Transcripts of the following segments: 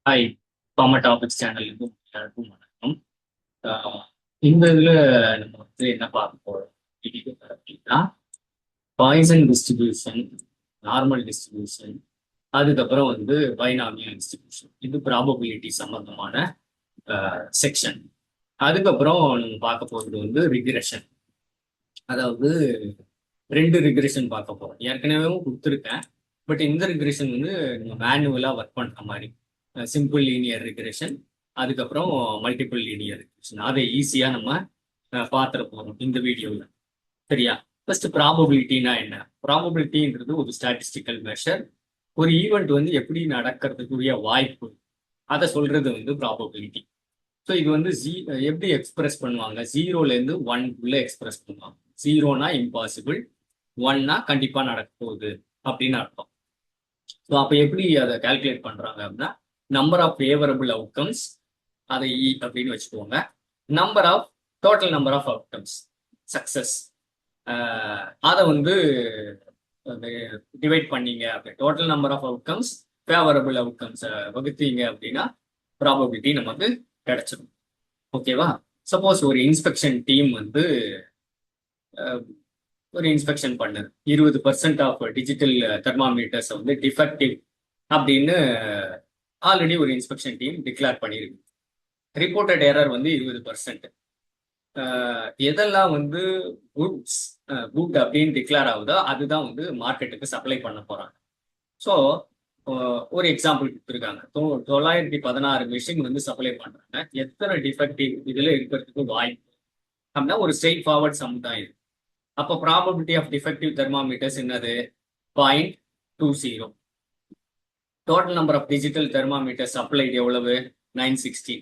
Hi, pharma topics சேனலுக்கும் எல்லாருக்கும் வணக்கம். ஆஹ் இந்த இதில் நம்ம வந்து என்ன பார்க்க போறோம் அப்படின்னா, பாய்சன் டிஸ்ட்ரிபியூஷன், நார்மல் டிஸ்ட்ரிபியூஷன், அதுக்கப்புறம் வந்து பைனாமியல் டிஸ்ட்ரிபியூஷன். இது ப்ராபபிலிட்டி சம்பந்தமான செக்ஷன். அதுக்கப்புறம் நம்ம பார்க்க போகிறது வந்து ரிக்ரெஷன். அதாவது ரெண்டு ரிக்ரெஷன் பார்க்க போறோம். ஏற்கனவே கொடுத்துருக்கேன். பட் இந்த ரிக்ரெஷன் வந்து நம்ம மேனுவலாக ஒர்க் பண்ணுற மாதிரி. சிம்பிள் லீனியர் ரிக்ரெஷன், அதுக்கப்புறம் மல்டிபிள் லீனியர் ரிக்ரெஷன். அதை ஈஸியாக நம்ம பார்த்துட போகிறோம் இந்த வீடியோவில். சரியா? ஃபர்ஸ்ட் ப்ராபபிலிட்டினா என்ன? ப்ராபபிலிட்டின்றது ஒரு ஸ்டாட்டிஸ்டிக்கல் மெஷர். ஒரு ஈவெண்ட் வந்து எப்படி நடக்கிறதுக்குரிய வாய்ப்பு, அதை சொல்றது வந்து ப்ராபபிலிட்டி. ஸோ இது வந்து எப்படி எக்ஸ்பிரஸ் பண்ணுவாங்க? ஜீரோலேருந்து ஒன்குள்ளே எக்ஸ்பிரஸ் பண்ணுவாங்க. ஜீரோனா இம்பாசிபிள், ஒன்னா கண்டிப்பா நடக்க போகுது அப்படின்னு அர்த்தம். ஸோ அப்போ எப்படி அதை கால்குலேட் பண்றாங்க அப்படின்னா, நம்பர் ஆஃப் ஃபேவரபிள் அவுட்கம்ஸ், அதை இ அப்படின்னு வச்சுக்கோங்க. Total number of outcomes, success, அதை வந்து டிவைட் பண்ணீங்க அப்படி total number of outcomes favourable அவுட்கம்ஸை வகுத்தீங்க அப்படின்னா ப்ராபபிலிட்டி நமக்கு கிடைச்சிடும். ஓகேவா? சப்போஸ் ஒரு இன்ஸ்பெக்ஷன் டீம் வந்து ஒரு இன்ஸ்பெக்ஷன் பண்ணுது, 20% ஆஃப் டிஜிட்டல் தெர்மாமீட்டர்ஸ் வந்து டிஃபெக்டிவ் அப்படின்னு ஆல்ரெடி ஒரு இன்ஸ்பெக்ஷன் டீம் டிக்ளேர் பண்ணியிருக்கு. ரிப்போர்ட்டட் எரர் வந்து 20%. எதெல்லாம் வந்து குட் அப்படின்னு டிக்ளேர் ஆகுதோ அதுதான் வந்து மார்க்கெட்டுக்கு சப்ளை பண்ண போறாங்க. ஸோ ஒரு எக்ஸாம்பிள் கொடுத்துருக்காங்க. 916 மிஷின் வந்து சப்ளை பண்றாங்க. எத்தனை டிஃபெக்டிவ் இதுல இருக்கிறதுக்கு வாய்ப்பு அப்படின்னா ஒரு ஸ்ட்ரெயிட் ஃபார்வர்ட் சம் தான் இது. அப்போ ப்ராபபிலிட்டி ஆஃப் டிஃபெக்டிவ் தெர்மாமீட்டர்ஸ் என்னது? 0.20. Total number of digital thermometers applied எவ்வளவு? 916.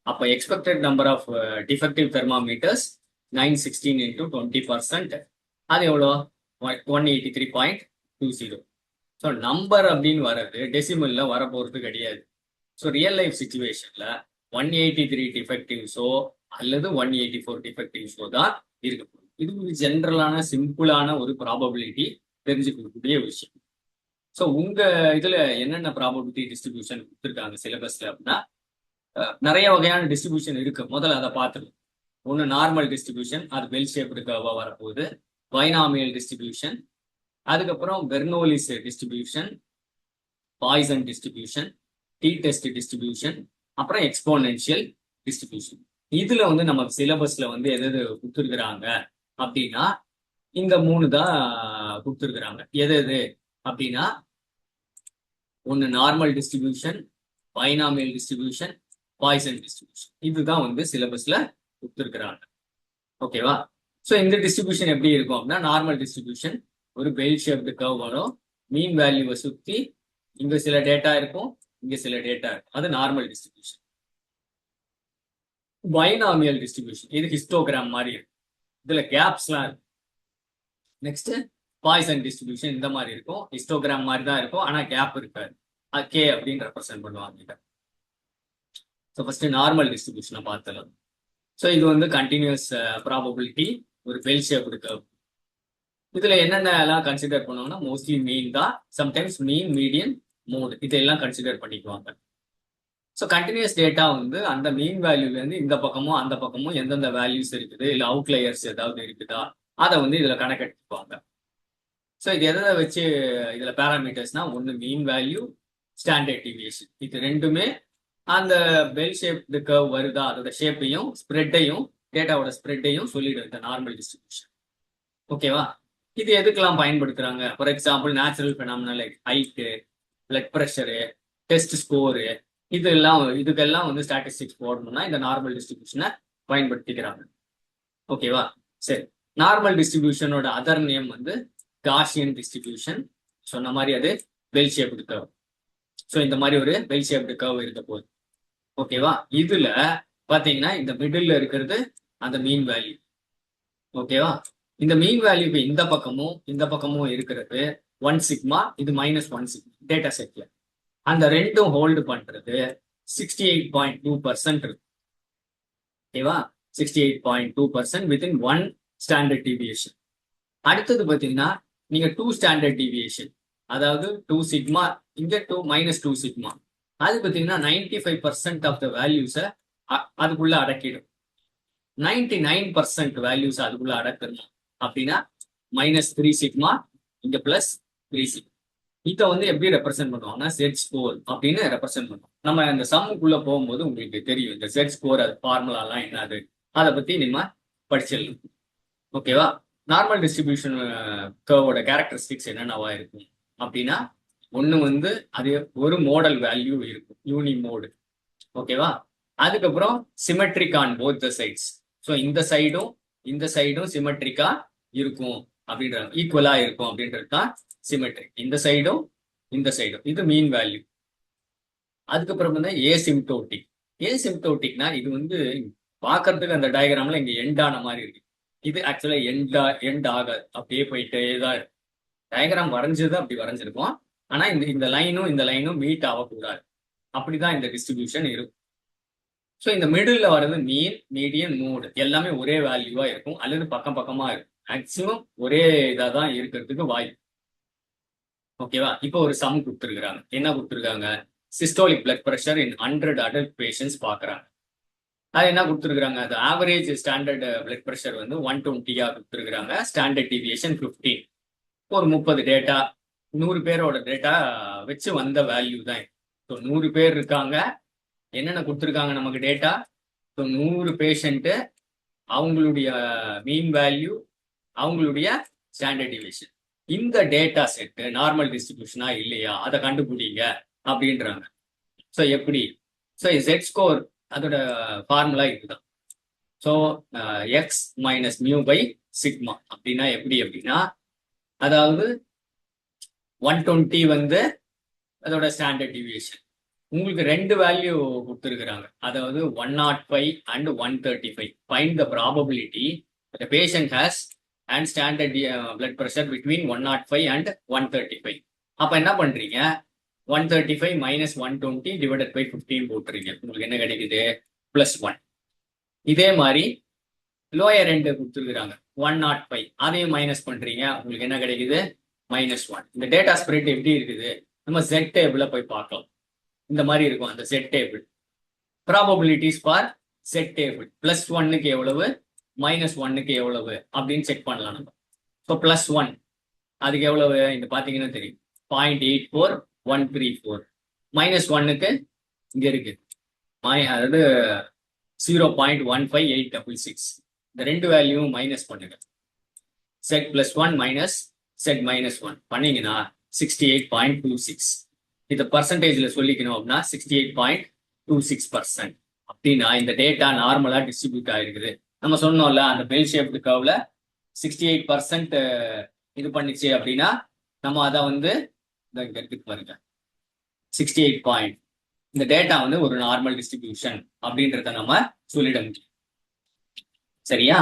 அப்போ expected number of defective thermometers 916 into 20%. அது எவ்வளோ? 183.20. ஸோ நம்பர் அப்படின்னு வர்றது டெசிமல்ல வர போறது கிடையாது. ஸோ ரியல் லைஃப் சுச்சுவேஷன்ல 183 டிஃபெக்டிவ்ஸோ அல்லது 184 டிஃபெக்டிவ்ஸோ தான் இருக்க போகுது. இது ஒரு ஜென்ரலான சிம்பிளான ஒரு ப்ராபபிலிட்டி தெரிஞ்சுக்கக்கூடிய விஷயம். ஸோ உங்க இதுல என்னென்ன ப்ராபபிலிட்டி டிஸ்ட்ரிபியூஷன் கொடுத்துருக்காங்க சிலபஸ்ல அப்படின்னா, நிறைய வகையான டிஸ்ட்ரிபியூஷன் இருக்கு. முதல்ல அதை பார்த்துருவோம். ஒன்று நார்மல் டிஸ்ட்ரிபியூஷன், அது பெல் ஷேப்டு கர்வா வரப்போகுது. பைனாமியல் டிஸ்ட்ரிபியூஷன், அதுக்கப்புறம் Bernoulli's distribution, Poisson distribution, T test distribution, அப்புறம் எக்ஸ்போனென்ஷியல் டிஸ்ட்ரிபியூஷன். இதுல வந்து நம்ம சிலபஸ்ல வந்து எது எது கொடுத்துருக்குறாங்க அப்படின்னா இந்த 3 தான் கொடுத்துருக்குறாங்க. எது எது அப்படின்னா, ஒன்று normal distribution, binomial distribution, Poisson distribution. இதுதான் வந்து சிலபஸ்ல கொடுத்துருக்குறாங்க. ஓகேவா? ஸோ இந்த டிஸ்ட்ரிபியூஷன் எப்படி இருக்கும் அப்படின்னா, நார்மல் டிஸ்ட்ரிபியூஷன் ஒரு பெல் ஷேப்டு கர்வ் வரும். மீன் வேல்யூவை சுற்றி இங்க சில டேட்டா இருக்கும், இங்க சில டேட்டா இருக்கும். அது நார்மல் டிஸ்ட்ரிபியூஷன். பைனாமியல் டிஸ்ட்ரிபியூஷன் இது ஹிஸ்டோகிராம் மாதிரி இருக்கும். இதுல கேப்ஸ்லாம் இருக்கும். நெக்ஸ்ட் பாய்சன் டிஸ்ட்ரிபியூஷன் இந்த மாதிரி இருக்கும். ஹிஸ்டோகிராம் மாதிரி தான் இருக்கும், ஆனா கேப் இருக்காது. அது கே அப்படின்னு ரெப்ரசென்ட் பண்ணுவாங்க. ஸோ ஃபர்ஸ்ட் நார்மல் டிஸ்ட்ரிபியூஷனை பார்த்தலாம். ஸோ இது வந்து கண்டினியூஸ் ப்ராபபிலிட்டி, ஒரு பெல் ஷேப்டு கர்வ். இதுல என்னென்ன எல்லாம் கன்சிடர் பண்ணுவாங்கன்னா, மோஸ்ட்லி மீன் தான். சம்டைம்ஸ் மீன், மீடியன், மோட் இதெல்லாம் கன்சிடர் பண்ணிக்குவாங்க. ஸோ கண்டினியூஸ் டேட்டா வந்து அந்த மீன் வேல்யூலேருந்து இந்த பக்கமும் அந்த பக்கமும் எந்தெந்த வேல்யூஸ் இருக்குது, இல்லை அவுட்லயர்ஸ் ஏதாவது இருக்குதா, அதை வந்து இதுல கணக்கெடுத்துக்குவாங்க. ஸோ இது எதை வச்சு இதுல பேராமீட்டர்ஸ்னா, ஒன்று மீன் வேல்யூ, ஸ்டாண்டர்ட் டிவியேஷன். இது ரெண்டுமே அந்த பெல் ஷேப்டு கர்வ் வருதா அதோட ஷேப்பையும் ஸ்ப்ரெட்டையும் டேட்டாவோட ஸ்ப்ரெட்டையும் சொல்லிடுது இந்த நார்மல் டிஸ்ட்ரிபியூஷன். ஓகேவா? இது எதுக்கெல்லாம் பயன்படுத்துறாங்க? For example natural phenomena like height, blood pressure, test score, இதுக்கெல்லாம் வந்து ஸ்டாட்டிஸ்டிக்ஸ் போடணும்னா இந்த நார்மல் டிஸ்ட்ரிபியூஷனை பயன்படுத்திக்கிறாங்க. ஓகேவா? சரி, நார்மல் டிஸ்ட்ரிபியூஷனோட அதர் நேம் வந்து காஷியன் டிஸ்ட்ரிபியூஷன். சொன்ன மாதிரி அது பெல் ஷேப்டு கர்வ். ஸோ இந்த மாதிரி ஒரு பெல் ஷேப்டு கர்வ் இருக்க போகுது. ஓகேவா? இதுல பாத்தீங்கன்னா இந்த மிடில் இருக்கிறது அந்த மீன் வேல்யூ. ஓகேவா? இந்த மீன் வேல்யூக்கு இந்த பக்கமும் இருக்கிறது 1 சிக்மா, இது -1 சிக்மா டேட்டா செட்ல. அந்த ரெண்டும் ஹோல்டு பண்றது 68.2% இருக்கு. ஓகேவா? 68.2% வித்தின் 1 ஸ்டாண்டர்ட் டிவியேஷன். அடுத்தது பாத்தீங்கன்னா, நீங்க 2 ஸ்டாண்டர்ட் டிவியேஷன், அதாவது 2 சிக்மா, இங்க -2 சிக்மா, அது பார்த்தீங்கன்னா 95% ஆஃப் த வேல்யூஸை அதுக்குள்ள அடக்கிடும். 99% வேல்யூஸ் அதுக்குள்ள அடக்கணும் அப்படின்னா -3 சிக்மா இங்க +3 சிக்மா. இதை வந்து எப்படி ரெப்ரசென்ட் பண்ணுவாங்கன்னா செட் ஸ்கோர் அப்படின்னு ரெப்ரசென்ட் பண்ணுவோம். நம்ம இந்த சம்முக்குள்ள போகும்போது உங்களுக்கு தெரியும் இந்த செட் ஸ்கோர் அது ஃபார்முலாலாம் என்னது அதை பத்தி நம்ம படிச்சிடலாம். ஓகேவா? நார்மல் டிஸ்ட்ரிபியூஷன் கர்வோட கேரக்டரிஸ்டிக்ஸ் என்னென்னவா இருக்கும் அப்படின்னா, ஒன்று வந்து அது ஒரு மோடல் வேல்யூ இருக்கும், யூனி மோடு. ஓகேவா? அதுக்கப்புறம் symmetric on both the sides. So இந்த சைடும் சிமெட்ரிக்கா இருக்கும் அப்படின்றாங்க, ஈக்குவலா இருக்கும் அப்படின்றது தான் சிமெட்ரிக். இந்த சைடும் இது மீன் வேல்யூ. அதுக்கப்புறம் வந்து ஏசிம்டோட்டிக். ஏசிம்டோட்டிக்னா இது வந்து பார்க்கறதுக்கு அந்த டயக்ராம்ல இங்க எண்ட் ஆன மாதிரி இருக்கு. இது ஆக்சுவலா எண்ட் ஆகாது, அப்படியே போயிட்டே தான் இருக்கும். டயக்ராம் வரைஞ்சது அப்படி வரைஞ்சிருக்கும், ஆனா இந்த லைனும் மீட் ஆகக்கூடாது. அப்படிதான் இந்த டிஸ்ட்ரிபியூஷன் இருக்கும். ஸோ இந்த மிடில் வர்றது மீன், மீடியன், மோடு எல்லாமே ஒரே வேல்யூவா இருக்கும் அல்லது பக்கம் பக்கமா இருக்கும். மேக்சிமம் ஒரே இதாக தான் இருக்கிறதுக்கு வாய்ப்பு. ஓகேவா? இப்போ ஒரு சம் கொடுத்துருக்காங்க. என்ன கொடுத்துருக்காங்க? Systolic blood pressure in 100 adult patients பார்க்குறாங்க. அது என்ன கொடுத்துருக்காங்க? அது ஆவரேஜ் ஸ்டாண்டர்ட் பிளட் ப்ரெஷர் வந்து 120 கொடுத்துருக்காங்க. Standard deviation 15. ஒரு 30 டேட்டா, 100 பேரோட டேட்டா வச்சு வந்த வேல்யூ தான். ஸோ 100 பேர் இருக்காங்க. என்னென்ன கொடுத்துருக்காங்க நமக்கு டேட்டா? ஸோ 100 பேஷண்ட்டு, அவங்களுடைய மீன் வேல்யூ, அவங்களுடைய ஸ்டாண்டர்ட் டிவியேஷன். இந்த டேட்டா செட்டு நார்மல் டிஸ்ட்ரிபியூஷனா இல்லையா அதை கண்டுபிடிங்க அப்படின்றாங்க. ஸோ எப்படி? ஸோ செட் ஸ்கோர் அதோட ஃபார்முலா இதுதான். So X minus mu by sigma அப்படின்னா எப்படி அப்படின்னா, அதாவது 120 வந்து அதோட ஸ்டாண்டர்ட் டிவியேஷன். உங்களுக்கு ரெண்டு வேல்யூ கொடுத்துருக்குறாங்க, அதாவது 105 and 135. Find the probability the patient has and standard blood pressure between 105 and 135. அப்போ என்ன பண்றீங்க? 135 மைனஸ் 120 டிவைடட் பை 15 போட்டுறீங்க. உங்களுக்கு என்ன கிடைக்குது? +1. இதே மாதிரி லோயர் எண்ட் கொடுத்துருக்குறாங்க 105, அதையும் மைனஸ் பண்றீங்க. உங்களுக்கு என்ன கிடைக்குது? -1. இந்த டேட்டா ஸ்ப்ரெட் எப்படி இருக்குது? நம்ம Z டேபிள போய் பார்க்கலாம். இந்த மாதிரி இருக்கும் அந்த Z table. Probabilities for Z table. +1க்கு எவ்வளவு, -1க்கு எவ்வளவு அப்படின்னு செக் பண்ணலாம் நம்ம. ஸோ +1 அதுக்கு எவ்வளவு இந்த பார்த்தீங்கன்னா தெரியும், 0.84134. -1க்கு இங்க இருக்கு, அதாவது 0.15866. இந்த ரெண்டு வேல்யூவும் மைனஸ் பண்ணுங்க. Z+1 மைனஸ் Z-1 பண்ணீங்கன்னா 68.26. இதை பர்சன்டேஜ்ல சொல்லிக்கணும் அப்படின்னா 68.26%. அப்படின்னா இந்த டேட்டா நார்மலா டிஸ்ட்ரிபியூட் ஆயிருக்குது. நம்ம சொன்னோம்ல அந்த பெல் ஷேப்டு கர்வ்ல 68% இது பண்ணிச்சு அப்படின்னா நம்ம அதை வந்து பாருங்க 68 பாயிண்ட். இந்த டேட்டா வந்து ஒரு நார்மல் டிஸ்ட்ரிபியூஷன் அப்படின்றத நம்ம சொல்லிட முடியும். சரியா?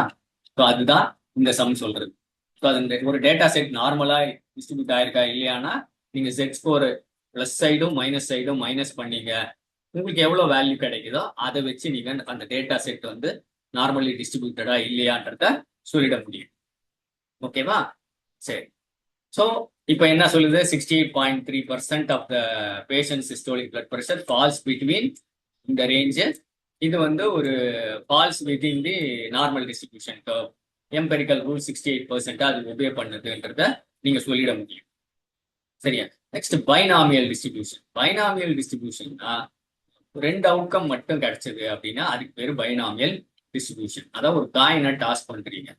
ஸோ அதுதான் இந்த சம் சொல்றது. ஸோ அது ஒரு டேட்டா செட் நார்மலா டிஸ்ட்ரிபியூட் ஆயிருக்கா இல்லையானா நீங்க செட் ஸ்கோர் பிளஸ் சைடும் மைனஸ் சைடும் மைனஸ் பண்ணீங்க, உங்களுக்கு எவ்வளவு வேல்யூ கிடைக்குதோ அதை வச்சு நீங்க அந்த டேட்டா செட் வந்து நார்மலி டிஸ்ட்ரிபியூட்டடா இல்லையான்றத சொல்லிட முடியும். ஓகேவா? சரி. ஸோ இப்போ என்ன சொல்லுது? 68.3% of the patient systolic blood pressure falls between இந்த ரேஞ்சு. இது வந்து ஒரு falls within the normal distribution curve. Empirical rule 68% அது ஒபே பண்ணுதுன்றத நீங்க சொல்லிட முடியும். சரியா? Next binomial distribution. பைனாமியல் டிஸ்ட்ரிபியூஷன்னா ரெண்டு அவுட்கம் மட்டும் கிடைச்சது அப்படின்னா அதுக்கு பேரு பைனாமியல் டிஸ்ட்ரிபியூஷன். அதாவது ஒரு காயினை டாஸ் பண்றீங்க,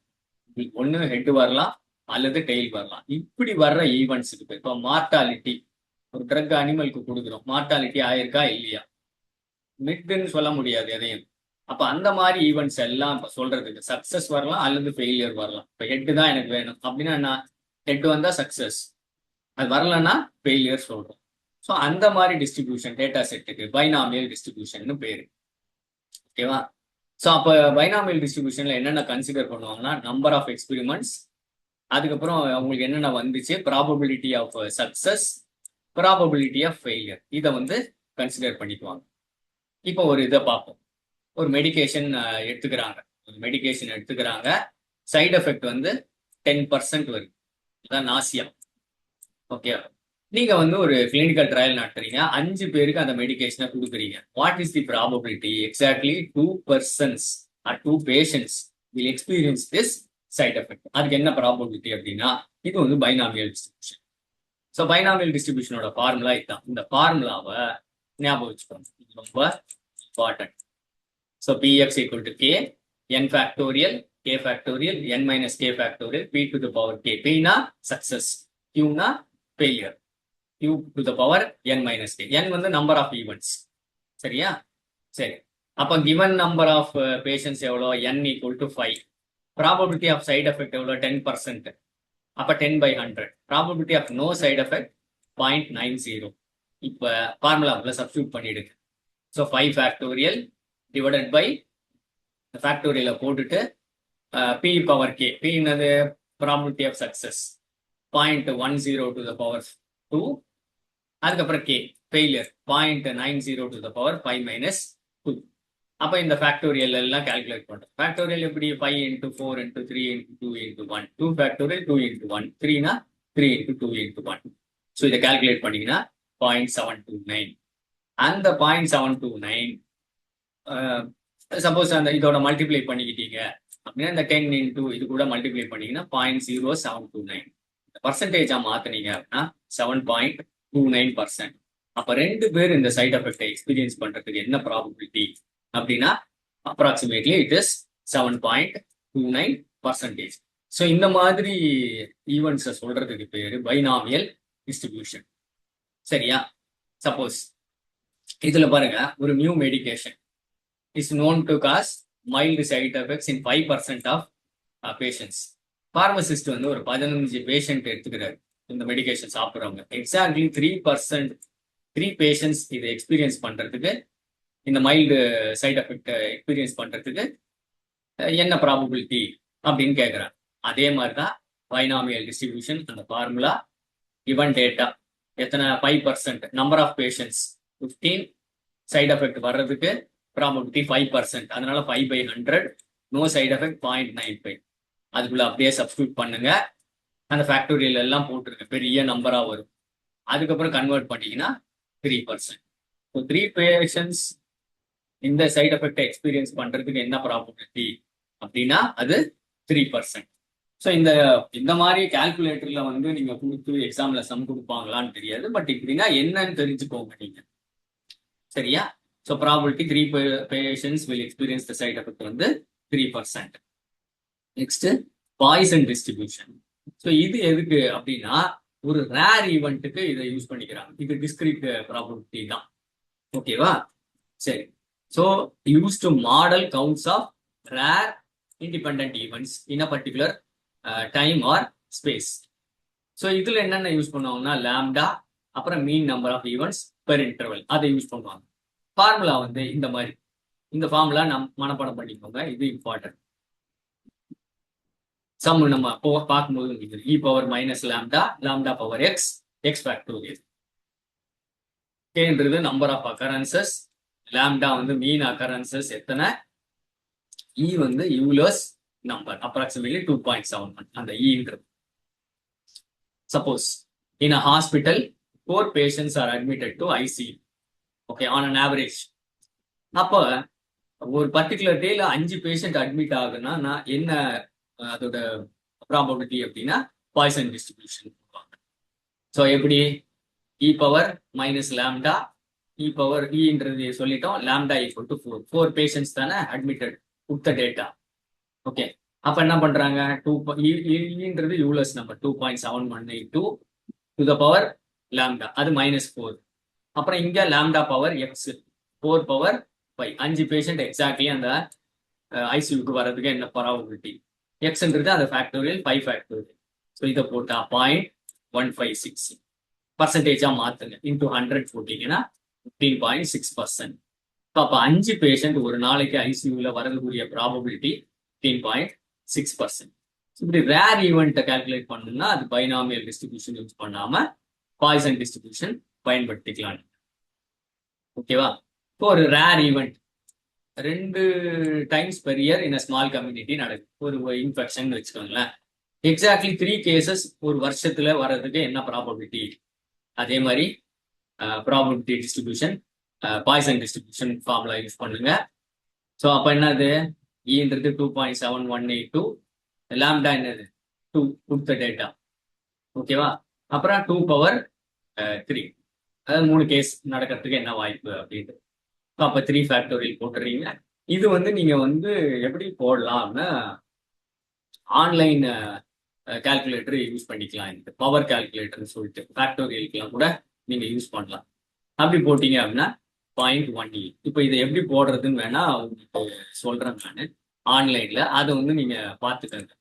ஒன்னு ஹெட் வரலாம் அல்லது டெய்ல் வரலாம். இப்படி வர்ற ஈவெண்ட்ஸுக்கு பேர் இப்போ மார்டாலிட்டி. ஒரு ட்ரக் அனிமலுக்கு கொடுக்குறோம், மார்டாலிட்டி ஆயிருக்கா இல்லையா, மிட்ன்னு சொல்ல முடியாது எதையும். அப்ப அந்த மாதிரி ஈவெண்ட்ஸ் எல்லாம் இப்ப சொல்றதுக்கு சக்சஸ் வரலாம் அல்லது ஃபெயிலியர் வரலாம். இப்ப ஹெட் தான் எனக்கு வேணும் அப்படின்னா நான் ஹெட் வந்தா சக்சஸ், அது வரலன்னா ஃபெயிலியர் சொல்றோம். ஸோ அந்த மாதிரி டிஸ்ட்ரிபியூஷன் டேட்டா செட்டுக்கு பைனாமியல் டிஸ்ட்ரிபியூஷன் பேரு. ஓகேவா? ஸோ அப்போ பைனாமியல் டிஸ்ட்ரிபியூஷன்ல என்னென்ன கன்சிடர் பண்ணுவாங்கன்னா நம்பர் ஆஃப் எக்ஸ்பெரிமெண்ட்ஸ், அதுக்கப்புறம் அவங்களுக்கு என்னென்ன வந்துச்சு, probability of success, probability of failure, இதை வந்து கன்சிடர் பண்ணிக்குவாங்க. இப்போ ஒரு இதை பார்ப்போம். ஒரு மெடிகேஷன் எடுத்துக்கிறாங்க, சைடு எஃபெக்ட் வந்து 10% வருது, அதான் நாசியா. ஓகே, நீங்க வந்து ஒரு கிளினிக்கல் ட்ரையல் நடத்துறீங்க, 5 பேருக்கு அந்த மெடிகேஷனை கொடுக்குறீங்க. What is the probability exactly 2 persons or 2 patients will experience this side effect. அதுக்கு என்ன ப்ராபபிலிட்டி அப்படின்னா இது வந்து பைனாமியல் டிஸ்ட்ரிபியூஷன். ஸோ பைனாமியல் டிஸ்ட்ரிபியூஷனோட ஃபார்முலா இதுதான். இந்த ஃபார்முலாவை ஞாபகம் வச்சுக்கோங்க, இது ரொம்ப important. So PX equal to K N factorial K factorial N minus K factorial P to the power K. பினா சக்சஸ், கியூனா failure. q to the power n minus k. n வந்து number of events. சரியா? சரி. அப்ப given number of patients எவ்வளோ? n equal to 5. Probability of side effect எவ்வளோ? 10%. அப்ப 10 by 100. Probability of no side effect 0.90. இப்ப ஃபார்முலாக்குள்ள சப்ஸ்டியூட் பண்ணிடுங்க. ஸோ 5 ஃபேக்டோரியல் டிவைடட் பை ஃபேக்டோரியலை போட்டுட்டு p பவர் k. p என்னது? Probability of success 0.10 to the power 2. அதுக்கப்புறம் K failure 0.90 to the power 5 minus 2. அப்போ இந்த ஃபேக்டோரியல் எல்லாம் கால்குலேட் பண்ணுறோம். ஃபேக்டோரியல் எப்படி? 5 into 4 into 3 into 2 into 1. 2 factorial 2 into 1. 3னா 3 into 2 into 1. So இதை கால்குலேட் பண்ணீங்கன்னா 0.729. அந்த 0.729 சப்போஸ் அந்த இதோட மல்டிப்ளை பண்ணிக்கிட்டீங்க அப்படின்னா இந்த 10 into இது கூட மல்டிப்ளை பண்ணீங்கன்னா 0.0729. பர்சன்டேஜா மாத்தினீங்க அப்படின்னா 7.29%. அப்ப 2 பேர் இந்த சைட் எஃபெக்டை எக்ஸ்பீரியன்ஸ் பண்றதுக்கு என்ன ப்ராபபிலிட்டி அப்படின்னா அப்ராக்சிமேட்லி இட் இஸ் 7.29%. ஸோ இந்த மாதிரி ஈவெண்ட்ஸை சொல்றதுக்கு பேரு பைனாமியல் டிஸ்ட்ரிபியூஷன். சரியா? சப்போஸ் இதுல பாருங்க, ஒரு new medication is known to cause mild side effects in 5% of patients. Pharmacist வந்து ஒரு 15 பேஷண்ட் எடுத்துக்கிறாரு இந்த மெடிகேஷன் சாப்பிட்றவங்க. எக்ஸாக்ட்லி 3 பேஷண்ட்ஸ் இதை எக்ஸ்பீரியன்ஸ் பண்றதுக்கு, இந்த மைல்டு சைட் எஃபெக்ட் எக்ஸ்பீரியன்ஸ் பண்றதுக்கு என்ன ப்ராபபிலிட்டி அப்படின்னு கேட்குறாங்க. அதே மாதிரி தான் பைனாமியல் டிஸ்ட்ரிபியூஷன். அந்த ஃபார்முலா கிவன் டேட்டா எத்தனை? 5%. Number of patients 15, side effect வர்றதுக்கு ப்ராபபிலிட்டி 5%. அதனால 5/100. No side effect 0.95. அதுக்குள்ள அப்படியே சப்ஸ்டியூட் பண்ணுங்க. அந்த ஃபேக்டோரியல் எல்லாம் போட்டுருங்க, பெரிய நம்பரா வரும். அதுக்கப்புறம் கன்வெர்ட் பண்ணீங்கன்னா 3%. ஸோ 3 பேஷண்ட்ஸ் இந்த சைட் எஃபெக்டை எக்ஸ்பீரியன்ஸ் பண்றதுக்கு என்ன ப்ராபபிலிட்டி அப்படின்னா அது 3%. ஸோ இந்த மாதிரி கால்குலேட்டர்ல வந்து நீங்க கொடுத்து எக்ஸாம்ல சம் கொடுப்பாங்களான்னு தெரியாது. பட் இப்படின்னா என்னன்னு தெரிஞ்சுக்கோங்க நீங்க. சரியா? So probability 3 patients will experience the side effect வந்து 3%. Next poison distribution. ஸோ இது எதுக்கு அப்படின்னா ஒரு ரேர் ஈவெண்ட்டுக்கு இதை யூஸ் பண்ணிக்கிறாங்க. இது டிஸ்கிரீட் ப்ராபபிலிட்டி தான். ஓகேவா? சரி. So use to model counts of rare independent events in a particular time or space. So இதுல என்னென்ன யூஸ் பண்ணுவாங்கன்னா லாம்டா, அப்புறம் mean number of events per interval, அதை யூஸ் பண்ணுவாங்க. ஃபார்முலா வந்து இந்த மாதிரி. இந்த ஃபார்முலா மனப்பாடம் பண்ணிக்கோங்க, இது இம்பார்ட்டன்ட். சம் நம்ம பார்க்கும்போது E power minus lambda, lambda power X, X factorial. கேன்றது நம்பர் ஆஃப் அக்கரன்சஸ், லாம்டா வந்து மீன் அக்கரன்சஸ் எத்தனை, இ வந்து யூலர்ஸ் நம்பர் அப்ராக்சிமேட்லி 2.71 அந்த இன்றது. Suppose in a hospital 4 patients are admitted to ICU. Okay, on an average. அப்போ ஒரு particular டேல 5 patient admit ஆகுனா நான் என்ன அதோட ப்ராபபிலிட்டி அப்படின்னா பாய்சன் டிஸ்ட்ரிபியூஷன். ஸோ எப்படி? E power minus lambda, E power இன்றது சொல்லிட்டோம், லாம்டா ஈக்குவல் டு 4. 4 பேஷண்ட்ஸ் தானே அட்மிட்டட் கொடுத்த டேட்டா. ஓகே, அப்ப என்ன பண்றாங்க? இன்றது Euler's number 2.718 to the power lambda, அது -4. அப்புறம் இங்க lambda power X 4 power 5. 5 patient exactly அந்த ஐசியூக்கு வர்றதுக்கு என்ன ப்ராபபிலிட்டி? எக்ஸ்ன்றது அந்த ஃபேக்டோரியல் 5 ஃபேக்டோரியல். ஸோ இதை போட்டா 0.156 பர்சன்டேஜா மாத்துங்க. இன்டூ 100 போட்டீங்கன்னா 15.6%. அப்ப 5 பேஷண்ட் ஒரு நாளைக்கு ஐசியூல வரக்கூடிய ப்ராபபிலிட்டி 15.6%. இப்படி ரேர் ஈவெண்ட்டை கால்குலேட் பண்ணணும்னா அது பைனாமியல் டிஸ்ட்ரிபியூஷன் யூஸ் பண்ணாம பாய்சன் டிஸ்ட்ரிபியூஷன் பயன்படுத்திக்கலாம். ஓகேவா? இப்போ ஒரு rare event 2 times per year in a small community நடக்கும். ஒரு இன்ஃபெக்ஷன் வச்சுக்கோங்களேன். எக்ஸாக்ட்லி 3 cases ஒரு வருஷத்துல வர்றதுக்கு என்ன ப்ராபபிலிட்டி அதே மாதிரி probability distribution, Poisson distribution formula use பண்ணுங்க. ஸோ அப்போ என்னது, ஈன்றது 2.7182, லாம்டா என்னது 2 கொடுத்த டேட்டா. ஓகேவா? அப்புறம் 2 பவர் 3, அதாவது 3 கேஸ் நடக்கிறதுக்கு என்ன வாய்ப்பு அப்படின்ட்டு. அப்போ 3 ஃபேக்டோரியல் போட்டுறீங்க. இது வந்து நீங்க வந்து எப்படி போடலாம்னா ஆன்லைன் கால்குலேட்டர் யூஸ் பண்ணிக்கலாம். இந்த பவர் கால்குலேட்டர்னு சொல்லிட்டு ஃபேக்டோரியலுக்குலாம் கூட நீங்க யூஸ் பண்ணலாம். அப்படி போட்டீங்க அப்படின்னா 0.18. இப்போ இதை எப்படி போடுறதுன்னு வேணா உங்களுக்கு சொல்றேன் நான் ஆன்லைன்ல. அதை வந்து நீங்க பார்த்துக்கங்க.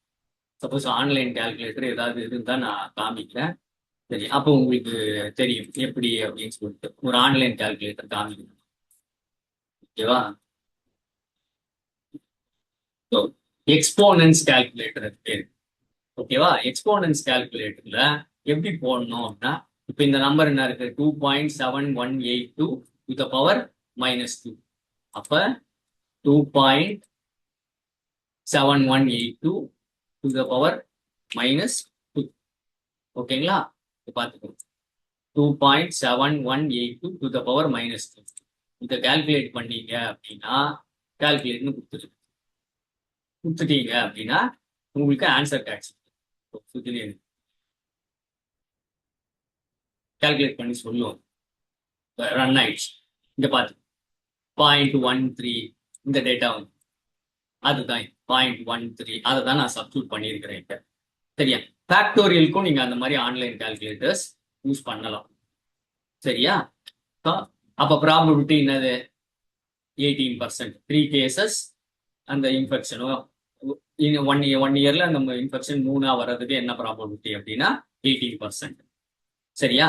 சப்போஸ் ஆன்லைன் கால்குலேட்டர் ஏதாவது இருந்தால் நான் காமிக்கிறேன். சரி, அப்போ உங்களுக்கு தெரியும் எப்படி அப்படின்னு சொல்லிட்டு ஒரு ஆன்லைன் கால்குலேட்டர் காமிக்கணும். ஓகேவா? எக்ஸ்போனன்ஸ் கால்குலேட்டர் பேரு. ஓகேவா? எக்ஸ்போனன்ஸ் கால்குலேட்டர்ல எப்படி போடணும் அப்படின்னா, இப்போ இந்த நம்பர் என்ன இருக்கு 2.7182 to the power -2. அப்ப 2.7182 to the power -2. ஓகேங்களா? பார்த்துக்கோங்க. 2.7182 to the power -2. இதை கால்குலேட் பண்ணீங்க அப்படின்னா கால்குலேட்னு கொடுத்துட்டீங்க அப்படின்னா உங்களுக்கு ஆன்சர் கிடைச்சு கால்குலேட் பண்ணி சொல்லுவோம். ரன் ஆயிடுச்சு. இங்க பார்த்து 0.13 இந்த டேட்டா வந்து அதுதான் 0.13. அதை தான் நான் சப்ஸ்டியூட் பண்ணியிருக்கிறேன் இப்ப. சரியா? ஃபேக்டோரியலுக்கும் நீங்க அந்த மாதிரி ஆன்லைன் கால்குலேட்டர்ஸ் யூஸ் பண்ணலாம். சரியா? அப்ப ப்ராபபிலிட்டி என்னது 18%. 3 கேசஸ் அந்த இன்ஃபெக்ஷனோ ஒன் இயர்ல நம்ம இன்ஃபெக்ஷன் 3 வர்றதுக்கு என்ன ப்ராபபிலிட்டி அப்படின்னா 18%. சரியா?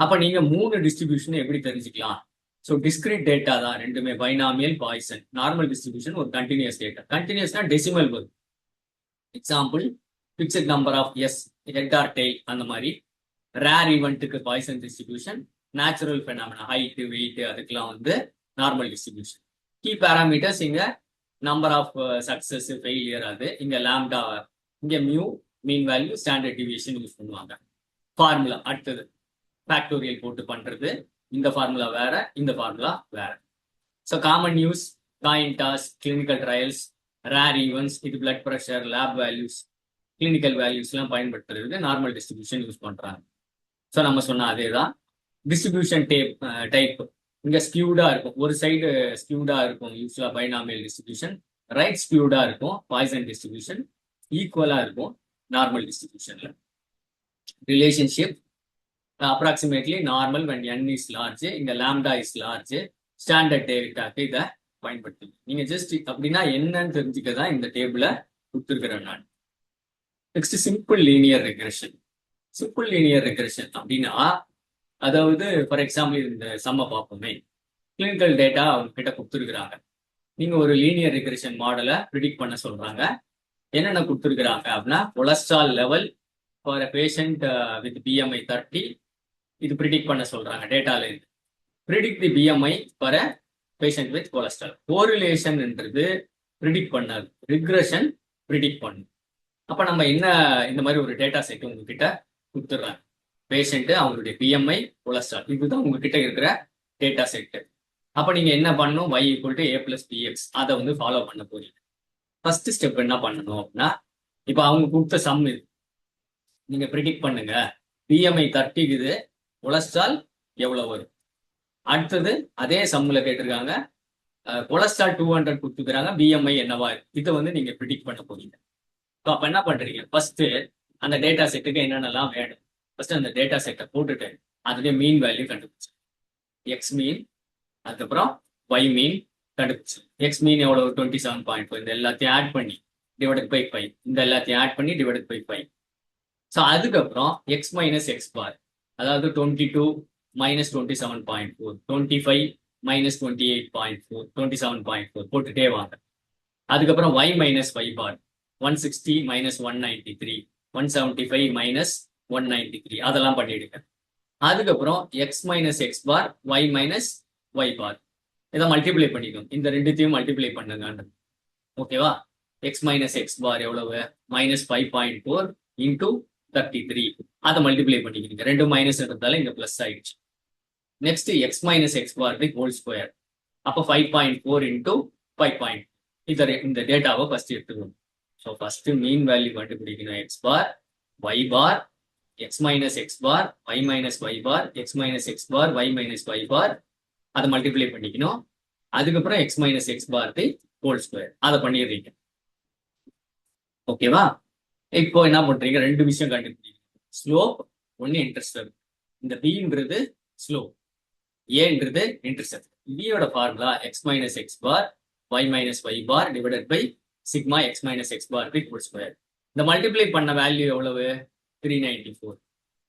அப்ப நீங்க 3 டிஸ்ட்ரிபியூஷன் எப்படி தெரிஞ்சுக்கலாம்? ஸோ டிஸ்கிரீட் டேட்டா தான் ரெண்டுமே, பைனாமியல், பாய்சன். நார்மல் டிஸ்ட்ரிபியூஷன் ஒரு கண்டினியூஸ் டேட்டா. கண்டினியூஸ்னா டெசிமல் வரும். Example fixed number of S, head or tail அந்த மாதிரி. ரேர் ஈவெண்ட்டுக்கு Poisson distribution, natural phenomena height, weight அதுக்கெல்லாம் வந்து நார்மல் டிஸ்ட்ரிபியூஷன். கீ பேராமீட்டர்ஸ் இங்க நம்பர் ஆஃப் சக்சஸ், ஃபெயிலியர் அது. இங்க லாம்டா, இங்க mu, mean value, standard deviation use பண்ணுவாங்க. ஃபார்முலா அடுத்தது ஃபேக்டோரியல் போட்டு பண்றது. இந்த ஃபார்முலா வேற, இந்த ஃபார்முலா வேற. So common use coin toss, clinical trials, rare events, இது blood pressure, lab values, clinical வேல்யூஸ்லாம் பயன்படுத்துறதுக்கு நார்மல் டிஸ்ட்ரிபியூஷன் யூஸ் பண்றாங்க. ஸோ நம்ம சொன்ன அதே தான். டிஸ்ட்ரிபியூஷன் டைப் இங்க ஸ்கியூடா இருக்கும். ஒரு சைடு ஸ்கியூடா இருக்கும் யூஸ்வலா பைனாமியல் டிஸ்ட்ரிபியூஷன், ரைட் ஸ்கியூடா இருக்கும் பாய்சன் டிஸ்ட்ரிபியூஷன், ஈக்குவலா இருக்கும் நார்மல் டிஸ்ட்ரிபியூஷன்ல. Relationship approximately normal when n is large, இங்க lambda is large, ஸ்டாண்டர்ட் டேட்டாக்கு இதை பயன்படுத்தி நீங்க ஜஸ்ட் அப்படின்னா என்னன்னு தெரிஞ்சுக்கதான் இந்த டேபிள கொடுத்துருக்கிறேன் நான். Next simple linear regression. Simple linear regression அப்படின்னா, அதாவது ஃபார் எக்ஸாம்பிள் இந்த சம்ம பார்ப்போமே, கிளினிக்கல் டேட்டா அவங்க கிட்ட கொடுத்துருக்குறாங்க. நீங்க ஒரு லீனியர் ரெக்ரெஷன் மாடலை ப்ரிடிக்ட் பண்ண சொல்றாங்க. என்னென்ன கொடுத்துருக்குறாங்க அப்படின்னா, cholesterol level for patient with BMI 30 இது ப்ரிடிக்ட் பண்ண சொல்றாங்க டேட்டால இருந்து. Predict the BMI for patient with cholesterol. கோரிலேஷன்ன்றது ப்ரிடிக்ட் பண்ணாது, ரிக்ரெஷன் ப்ரிடிக்ட் பண்ணும். அப்ப நம்ம என்ன இந்த மாதிரி ஒரு டேட்டா செட் உங்ககிட்ட கொடுத்துட்றாங்க. பேஷண்ட், அவங்களுடைய BMI, கொலஸ்ட்ரால், இதுதான் உங்ககிட்ட இருக்கிற டேட்டா செட். அப்ப நீங்க என்ன பண்ணணும், y = a + bx அதை வந்து ஃபாலோ பண்ண போறீங்க. ஃபர்ஸ்ட் ஸ்டெப் என்ன பண்ணணும் அப்படின்னா, இப்ப அவங்க கொடுத்த சம் இது நீங்க ப்ரிடிக்ட் பண்ணுங்க. BMI 30 இருக்குது, கொலஸ்ட்ரால் எவ்வளவு வரும். அடுத்தது அதே சம்முல கேட்டிருக்காங்க, கொலஸ்ட்ரால் 200 கொடுத்துக்கிறாங்க, BMI என்னவா இருக்கு. இதை வந்து நீங்க ப்ரிடிக்ட் பண்ண போறீங்க. அப்ப என்ன பண்றீங்க, ஃபர்ஸ்ட் அந்த டேட்டா செட்டுக்கு என்னென்னலாம் வேணும், ஃபர்ஸ்ட் அந்த டேட்டா செட்டை போட்டுட்டு அதுலேயே மீன் வேல்யூ கண்டுபிடிச்சு, எக்ஸ் மீன், அதுக்கப்புறம் ஒய் மீன் கண்டுபிடிச்சு. எக்ஸ் மீன் எவ்வளவு 27.4, இந்த எல்லாத்தையும் ஆட் பண்ணி டிவைடட் பை 5, இந்த எல்லாத்தையும் ஆட் பண்ணி டிவைடட் பை 5. ஸோ அதுக்கப்புறம் எக்ஸ் மைனஸ் எக்ஸ் பார், அதாவது 22 minus 27.4, 25 minus 28.4, 27.4 போட்டுட்டே வாங்க. அதுக்கப்புறம் y minus y bar, 160 minus 193, 175 minus 193 அதெல்லாம் பண்ணிடுங்க. அதுக்கப்புறம் x minus x bar, y minus y bar இதை மல்டிப்ளை பண்ணிக்கணும். இந்த ரெண்டுத்தையும் மல்டிப்ளை பண்ணுங்க. ஓகேவா? x minus x bar எவ்வளவு, -5.4 into 33. அதை மல்டிப்ளை பண்ணிக்கிறீங்க. ரெண்டும் மைனஸ் இருந்தாலும் இங்க பிளஸ் ஆயிடுச்சு. Next X minus X bar by whole square. அப்போ 5.4 இன்டூ 5. இந்த டேட்டாவை ஃபர்ஸ்ட் எடுத்துக்கணும். ஸோ ஃபர்ஸ்ட் மீன் வேல்யூ கண்டுபிடிக்கணும். X bar, Y bar, X minus X bar, Y minus Y bar, X minus X bar, Y minus Y bar, அதை multiply பண்ணிக்கணும். அதுக்கப்புறம் X minus X bar by whole square, அதை பண்ணிடுறீங்க. ஓகேவா? இப்போ என்ன பண்றீங்க, ரெண்டு விஷயம் கண்டுபிடிங்க. ஸ்லோப், ஒன்னு இன்டர்செப்ட். இந்த பின்றது ஸ்லோப், ஏன்றது இன்டர்செப்ட். பியோட formula X minus X bar Y minus Y bar divided by sigma X minus X bar by whole square. இந்த மல்டிப்ளை பண்ண வேல்யூ எவ்வளவு? 394.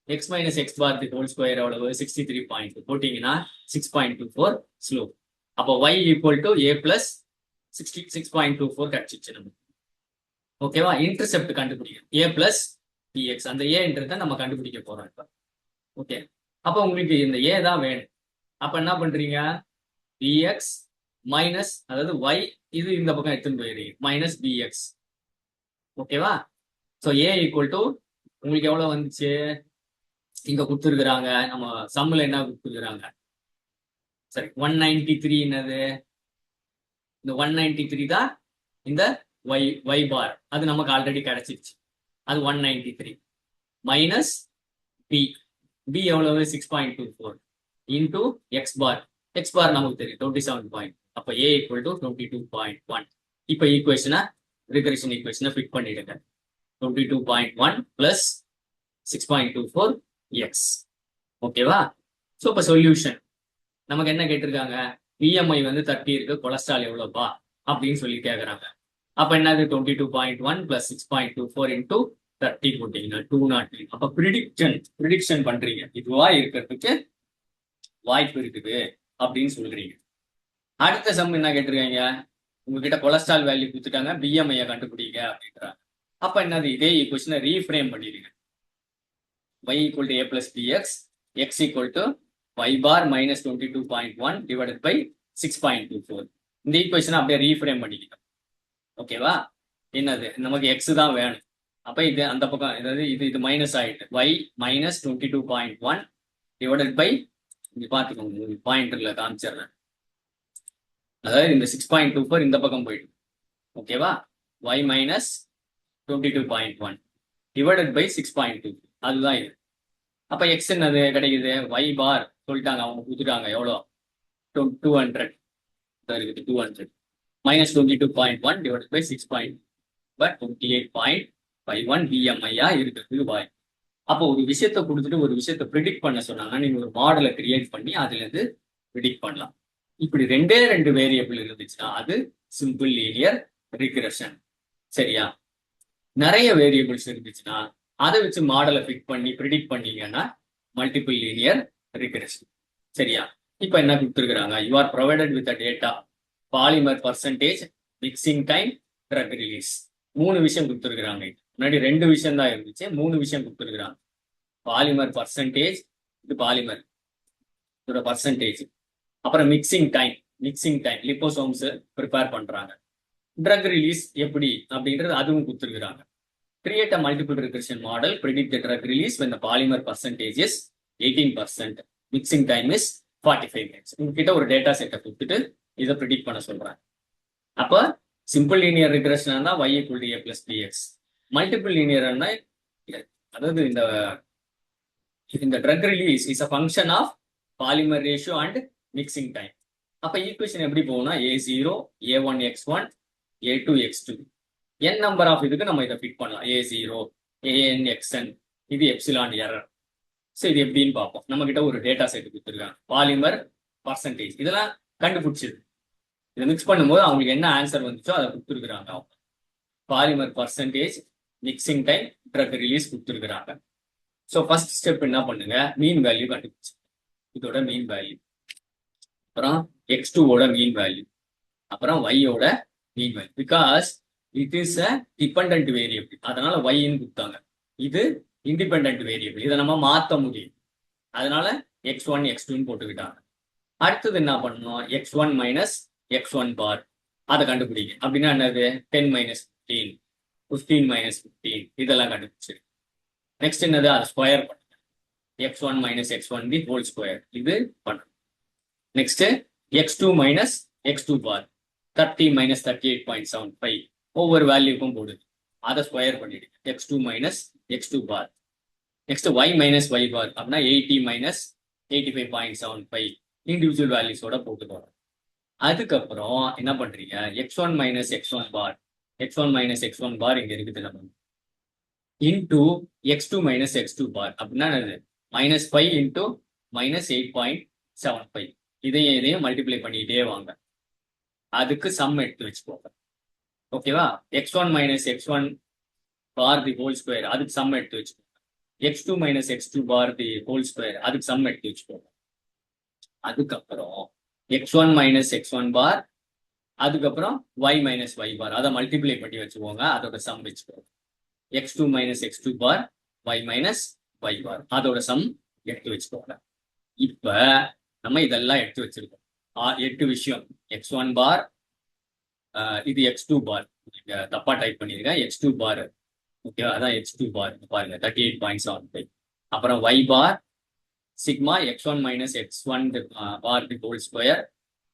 X minus X bar by whole square எவ்வளவு? 63. போட்டீங்கன்னா 6.24 slope. அப்போ Y equal to A plus 6.24 கிடைச்சிச்சு நமக்கு. ஓகேவா? Intercept கண்டுபிடிக்க ஏ பிளஸ் பிஎக்ஸ், அந்த ஏன்றதை நம்ம கண்டுபிடிக்க போறோம் இப்ப. ஓகே, அப்போ உங்களுக்கு இந்த ஏ தான் வேணும். அப்ப என்ன பண்றீங்க, பிஎக்ஸ் மைனஸ், அதாவது ஒய் இது இந்த பக்கம் எடுத்துன்னு போயிடுறீங்க, மைனஸ் பிஎக்ஸ். ஓகேவா? ஸோ ஏ ஈக்குவல் டு உங்களுக்கு எவ்வளவு வந்துச்சு, இங்க கொடுத்துருக்குறாங்க, நம்ம சம்மில் என்ன கொடுத்துருக்குறாங்க, சரி 193. என்னது இந்த 193 தான் இந்த y பார், அது நமக்கு ஆல்ரெடி கிடைச்சிருச்சு. அது 193 மைனஸ் b எவ்வளவு 6.24 இன்டூ எக்ஸ் பார். எக்ஸ் பார் நமக்கு தெரியும் 27. அப்ப a ஈக்குவல் டு 22.1. இப்போ ஈக்குவேஷனை, ரிகரேஷன் ஈக்குவேஷனை ஃபிட் பண்ணிடுங்க. 22.1 பிளஸ் 6.24 எக்ஸ். ஓகேவா? ஸோ இப்போ சொல்யூஷன் நமக்கு என்ன கேட்டிருக்காங்க, பிஎம்ஐ வந்து 30 இருக்கு, கொலஸ்ட்ரால் எவ்வளோப்பா அப்படின்னு சொல்லி கேட்குறாங்க. அப்ப என்னது 22.1 பிளஸ் 6.24 இன்டூ 30 போட்டீங்கன்னா 203. அப்ப ப்ரிடிக்ஷன் பண்றீங்க, இதுவா இருக்கிறதுக்கு வாய்ப்பு இருக்குது அப்படின்னு சொல்றீங்க. அடுத்த சம் என்ன கேட்டிருக்காங்க, உங்ககிட்ட கொலஸ்ட்ரால் வேல்யூ கொடுத்துட்டாங்க, பிஎம்ஐ கண்டுபிடிங்க அப்படின்றாங்க. அப்ப என்னது, இதே ஈக்குவேஷனை ரீஃப்ரேம் பண்ணிடுங்க. y equal to a plus bx, x equal to y bar minus 22.1 divided by 6.24. இந்த ஈக்குவேஷனை அப்படியே ரீஃப்ரேம் பண்ணிக்கணும். ஓகேவா? என்னது, நமக்கு எக்ஸ் தான் வேணும். அப்ப இது அந்த பக்கம், அதாவது இது மைனஸ் ஆயிட்டு, y மைனஸ் 22.1 டிவைடட் பை, இங்க பாத்துக்கோங்க பாயிண்டர்ல காமிச்சிடுறேன், அதாவது இந்த 6.24 இந்த பக்கம் போயிட்டு. ஓகேவா? y மைனஸ் 22.1 டிவைடட் பை 6.24, அதுதான் இது. அப்ப எக்ஸ் என்னது கிடைக்குது, y பார் சொல்லிட்டாங்க, அவங்க கொடுத்துட்டாங்க எவ்வளோ, 200 இருக்குது, 200 minus 22.1 divided by 6. But 28.51 BMI-ஆ இருக்கிறதுக்கு வாய். அப்போ ஒரு விஷயத்தை கொடுத்துட்டு ஒரு விஷயத்தை ப்ரிடிக்ட் பண்ண சொன்னாங்கன்னா நீங்க ஒரு மாடலை கிரியேட் பண்ணி அதுல இருந்து ப்ரிடிக்ட் பண்ணலாம். இப்படி ரெண்டே வேரியபிள் இருந்துச்சுன்னா அது சிம்பிள் லீனியர் ரிக்ரெஷன். சரியா? நிறைய வேரியபிள்ஸ் இருந்துச்சுன்னா அதை வச்சு மாடலை ஃபிட் பண்ணி ப்ரிடிக்ட் பண்ணீங்கன்னா மல்டிபிள் லீனியர் ரிக்ரெஷன். சரியா? இப்போ என்ன கொடுத்துருக்குறாங்க, you are provided with data, polymer percentage, mixing time, drug release. 3 விஷயம் கொடுத்துருக்குறாங்க. முன்னாடி 2 விஷயம் தான் இருந்துச்சு, 3 விஷயம் கொடுத்துருக்குறாங்க. பாலிமர் பர்சன்டேஜ், இது பாலிமர் இதோட பர்சன்டேஜ். அப்புறம் மிக்சிங் டைம் லிப்போசோம்ஸ் ப்ரிப்பேர் பண்றாங்க. ட்ரக் ரிலீஸ் எப்படி அப்படின்றது அதுவும் கொடுத்துருக்குறாங்க. Create a multiple regression model, predict the drug release when the polymer percentage is 18%, mixing time is 45 minutes. உங்ககிட்ட ஒரு டேட்டா செட்டை கொடுத்துட்டு இதை ப்ரிடிக்ட் பண்ண சொல்றாங்க. அப்ப சிம்பிள் லீனியர் ரிக்ரெஷன் தான் y equal to a plus bx. Multiple linear, அதாவது இந்த drug release is a function of polymer ratio and mixing time. அப்ப ஈக்குவேஷன் எப்படி போகும்னா a0 a1 x1 a2 x2 n number of இதுக்கு நம்ம இதை fit பண்ணலாம். a0 an xn, இது எப்சிலான் எரர். ஸோ இது எப்படின்னு பார்ப்போம். நம்ம கிட்ட ஒரு டேட்டா செட் கொடுத்துருக்காங்க, பாலிமர் பர்சன்டேஜ், இதெல்லாம் கண்டுபிடிச்சிது. இதை மிக்ஸ் பண்ணும்போது அவங்களுக்கு என்ன ஆன்சர் வந்துச்சோ அதை கொடுத்துருக்குறாங்க. அவங்க polymer percentage, mixing time, drug release கொடுத்துருக்குறாங்க. ஸோ ஃபர்ஸ்ட் ஸ்டெப் என்ன பண்ணுங்க, மீன் வேல்யூ கண்டுபிடிச்சு, இதோட மீன் வேல்யூ, அப்புறம் x2ஓட மீன் வேல்யூ, அப்புறம் y-ஓட mean value. Because it is a dependent variable, அதனால y-ன்னு கொடுத்தாங்க. இது இண்டிபெண்டன்ட் வேரியபிள், இதை நம்ம மாற்ற முடியும், அதனால x1 x2ன்னு போட்டுக்கிட்டாங்க. அடுத்தது என்ன பண்ணணும், x1 மைனஸ் x1 பார், அதை கண்டுபிடிங்க. அப்படின்னா என்னது, 10 மைனஸ் 15, 15 மைனஸ் 15, இதெல்லாம் கண்டுபிடிச்சு. நெக்ஸ்ட் என்னது, அது ஸ்கொயர் பண்ணுங்க. x1 மைனஸ் x1 தி ஹோல் ஸ்கொயர் இது பண்ணும். நெக்ஸ்ட் x2 மைனஸ் x2 பார் 30 மைனஸ் 38.75 ஒவ்வொரு வேல்யூக்கும் போடுது, அதை ஸ்கொயர் பண்ணிடுங்க. x2 மைனஸ் x2 பார். நெக்ஸ்ட் y மைனஸ் y பார் அப்படின்னா 80 மைனஸ் 85.75 இண்டிவிஜுவல் வேல்யூஸோட போட்டுக்கோங்க. அதுக்கப்புறம் என்ன பண்றீங்க, x1 மைனஸ் x1 பார், x1 மைனஸ் x1 பார் இங்க இருக்குது நம்ம இன்டூ x2 மைனஸ் x2 பார் அப்படின்னா மைனஸ் 5 இன்டூ மைனஸ் 8.75 இதையும் மல்டிப்ளை பண்ணிட்டே வாங்க. அதுக்கு சம் எடுத்து வச்சுக்கோங்க. ஓகேவா, x1 minus x1 bar the whole square அதுக்கு சம் எடுத்து வச்சுக்கோங்க. x2 minus x2 bar the whole square அதுக்கு சம் எடுத்து வச்சுக்கோங்க. அதுக்கப்புறம் x1 மைனஸ் x1 பார், அதுக்கப்புறம் y மைனஸ் y பார் அதை மல்டிப்ளை பண்ணி வச்சுக்கோங்க, அதோட சம் வச்சுக்கோங்க. x2 மைனஸ் x2 பார் y மைனஸ் y பார் அதோட சம் எடுத்து வச்சுக்கோங்க. இப்ப நம்ம இதெல்லாம் எடுத்து வச்சிருக்கோம். 8 விஷயம். x1 பார், இது x2 பார், தப்பா டைப் பண்ணிருக்கேன், x2 பார். ஓகேவா, அதான் x2 பார் பாருங்க 38.75. அப்புறம் y bar sigma x1 minus x1 bar the whole square,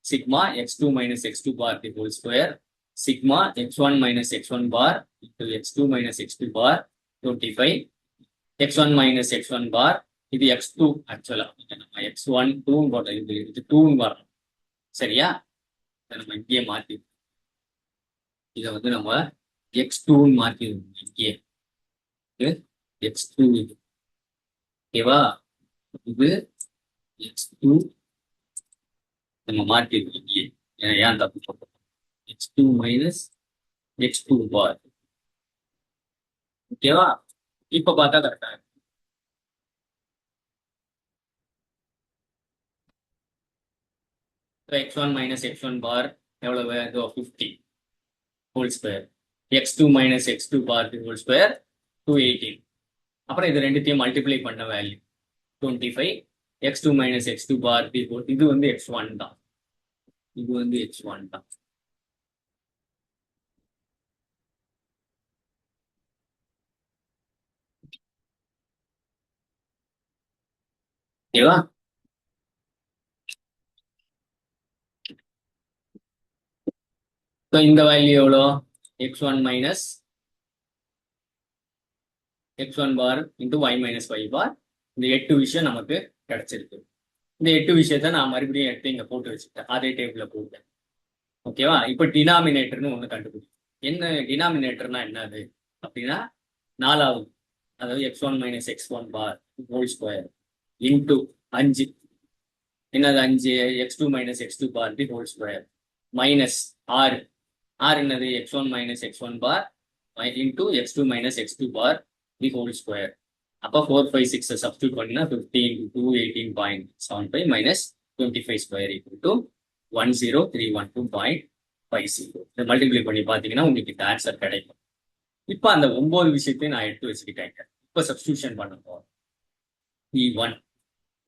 sigma x2 minus x2 bar the whole square, sigma x1 minus x1 bar into x2 minus x2 bar 25, x1 minus x1 bar இது x2 ஆக்சுவலா நம்ம x1 2 போட்ட இது 2 வரணும். சரியா, நம்ம இங்கேயே மாத்தி இதை வந்து நம்ம x2 மாத்திடுவோம். இங்கே x2 இது ஓகேவா, இது x2 நம்ம மாற்றிடுவோம். இங்கே ஏன் தப்பு சொல்றோம், x2 மைனஸ் x2 பார். ஓகேவா, இப்ப பார்த்தா கரெக்டா இருக்கும். x1 மைனஸ் x1 பார் எவ்வளவு, 50 whole square, x2 minus x2 bar whole square 218. அப்புறம் இது ரெண்டுத்தையும் மல்டிப்ளை பண்ண வேல்யூ 25, x2 மைனஸ் x2 பார் இது வந்து x1 தான், இது வந்து x1 தான். ஓகேவா, இந்த வேல்யூ எவ்வளோ, x1 minus x1 bar into y minus y பார். இந்த 8 விஷயம் நமக்கு கிடைச்சிருக்கு. இந்த 8 விஷயத்த நான் மறுபடியும் எடுத்து இங்க போட்டு வச்சுட்டேன், அதே டேபிள்ல போட்டேன். ஓகேவா, இப்ப டினாமினேட்டர்னு ஒண்ணு கண்டுபிடி. என்ன டினாமினேட்டர்னா என்னது அப்படின்னா, நாலாவது, அதாவது x1 minus x1 bar whole square into 5, என்னது 5, x2 minus x2 bar the whole square minus 6, என்னது x1 minus x1 bar into x2 minus x2 bar the whole square. அப்போ 4, 5, 6 சப்ஸ்டியூட் பண்ணினா 15 2 18.75 மைனஸ் 25 ஸ்கொயர் ஈக்குவல் டு 10312.50. இதை multiply பண்ணி பார்த்தீங்கன்னா உங்களுக்கு இந்த answer கிடைக்கும். இப்போ அந்த 9 விஷயத்தையும் நான் எடுத்து வச்சுக்கிட்டேன். இப்போ சப்ஸ்டியூஷன் பண்ண போறோம். E1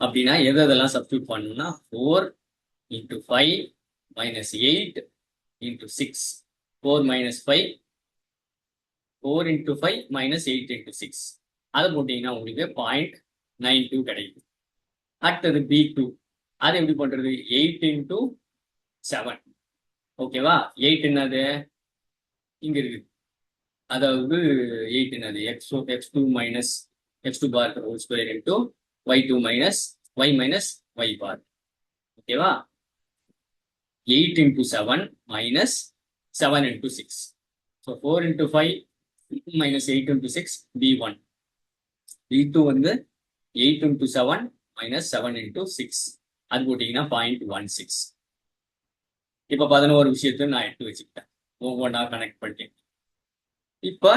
அப்படின்னா எதெல்லாம் சப்ஸ்டியூட் பண்ணணும்னா 4 into 5 minus 8 into 6, 4 minus 5, 4 into 5 minus 8 into 6 அதை போட்டீங்கன்னா உங்களுக்கு 0.92 கிடைக்கும். அடுத்தது B2, அது எப்படி பண்றது, 8 இன்டூ 7. ஓகேவா, 8 என்னது இங்க இருக்கு, அதாவது 8 என்னது x2 minus x2 bar whole square into y2 minus y minus y bar. ஓகேவா, 8 into 7 minus 7 into 6. So 4 into 5 minus 8 into 6 B1. B2 வந்து 8 இன்டூ 7 மைனஸ் 7 இன்டூ 6, அது போட்டீங்கன்னா 0.16. இப்போ 11 விஷயத்தையும் நான் எடுத்து வச்சுக்கிட்டேன், ஒவ்வொன்றா கனெக்ட் பண்ணிட்டேன். இப்போ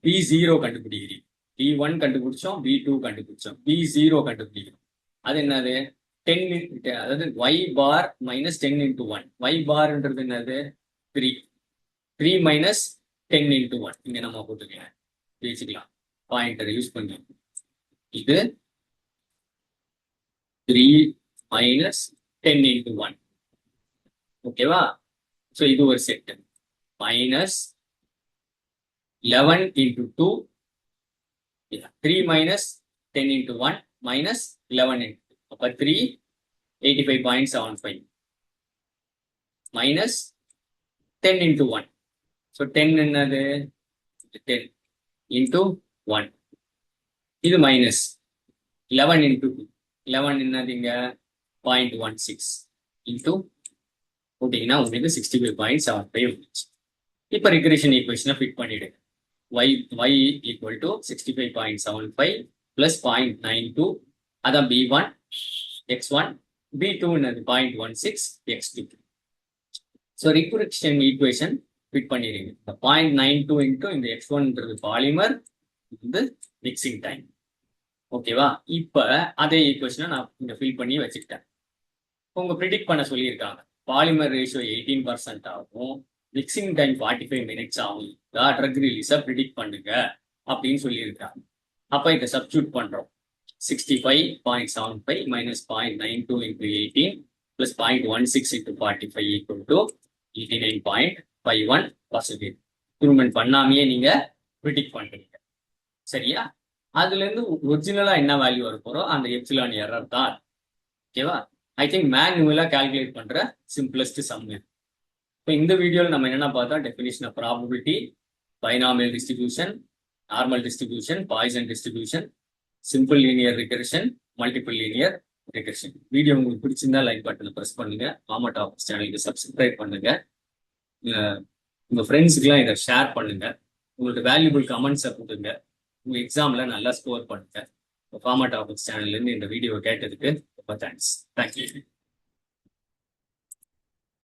B0 கண்டுபிடிக்கிறீங்க. B1 கண்டுபிடிச்சோம், B2 கண்டுபிடிச்சோம், B0 கண்டுபிடிக்கிறோம். அது என்னது 10, அதாவது y bar minus 10 into 1. y பார்ன்றது என்னது 3, 3 மைனஸ் 10 இன்டூ 1. இங்க நம்ம போட்டுக்கலாம், வச்சுக்கலாம், பாயிண்டரை யூஸ் பண்ணி. இது 3 மைனஸ் 10 இன்டூ 1. ஓகேவா, ஸோ இது ஒரு set. Minus 11 into 2 3 minus 10 into 1 minus 11 into 2. அப்ப 3 85.75 minus 10 into 1. So 10 என்னது 10 into 1. இது minus 11 into 2. 11 என்னதுங்க 0.16 into போட்டீங்கன்னா உங்களுக்கு 65.75 வந்துச்சு. இப்போ ரிக்ரெஷன் ஈக்குவேஷனை ஃபிட் பண்ணிடுங்க. y equal to 65.75 plus 0.92 அதான் b1 x1 b2 என்னது 0.16 x2. So regression equation fit பண்ணிடுங்க. இந்த 0.92 இன்ட்டு இந்த x1ன்றது பாலிமர், இது மிக்சிங் டைம். ஓகேவா? இப்போ அதே ஈக்குவேஷனை நான் இங்க ஃபில் பண்ணி வச்சுக்கிட்டேன். உங்க ப்ரிடிக்ட் பண்ண சொல்லியிருக்காங்க. பாலிமர் ரேஷியோ 18% ஆகும், மிக்சிங் டைம் 45 minutes ஆகும், ட்ரக் ரிலீஸை ப்ரிடிக்ட் பண்ணுங்க அப்படின்னு சொல்லியிருக்காங்க. அப்போ இதை சப்ஸ்டியூட் பண்றோம். 65.75 minus 0.92 into 18 plus 0.16 into 45 equal to 89.51%. Improvement பண்ணாமையே நீங்க ப்ரிடிக்ட் பண்றீங்க. சரியா? அதுல இருந்து ஒரிஜினலா என்ன வேல்யூ வர போறோம் அந்த எப்சிலான் எரர் தான். ஓகேவா? ஐ திங்க் மேனுவலா கால்குலேட் பண்ற சிம்பிளஸ்ட் சம். இப்போ இந்த வீடியோவில் நம்ம என்னென்ன பார்த்தா definition of probability, binomial distribution, normal distribution, Poisson distribution, simple linear regression, multiple linear regression. Video உங்களுக்கு பிடிச்சிருந்தா லைக் பட்டனை ப்ரெஸ் பண்ணுங்க. மாமா டாபிக்ஸ் சேனலுக்கு சப்ஸ்கிரைப் பண்ணுங்க. உங்க ஃப்ரெண்ட்ஸுக்குலாம் இதை ஷேர் பண்ணுங்க. உங்களுக்கு வேல்யூபிள் கமெண்ட்ஸை கொடுங்க. உங்க எக்ஸாம்ல நல்லா ஸ்கோர் பண்ணுங்க. ஃபார்மா டாபிக்ஸ் சேனல்லேருந்து இந்த வீடியோ கேட்டதுக்கு ரொம்ப தேங்க்ஸ். தேங்க்யூ.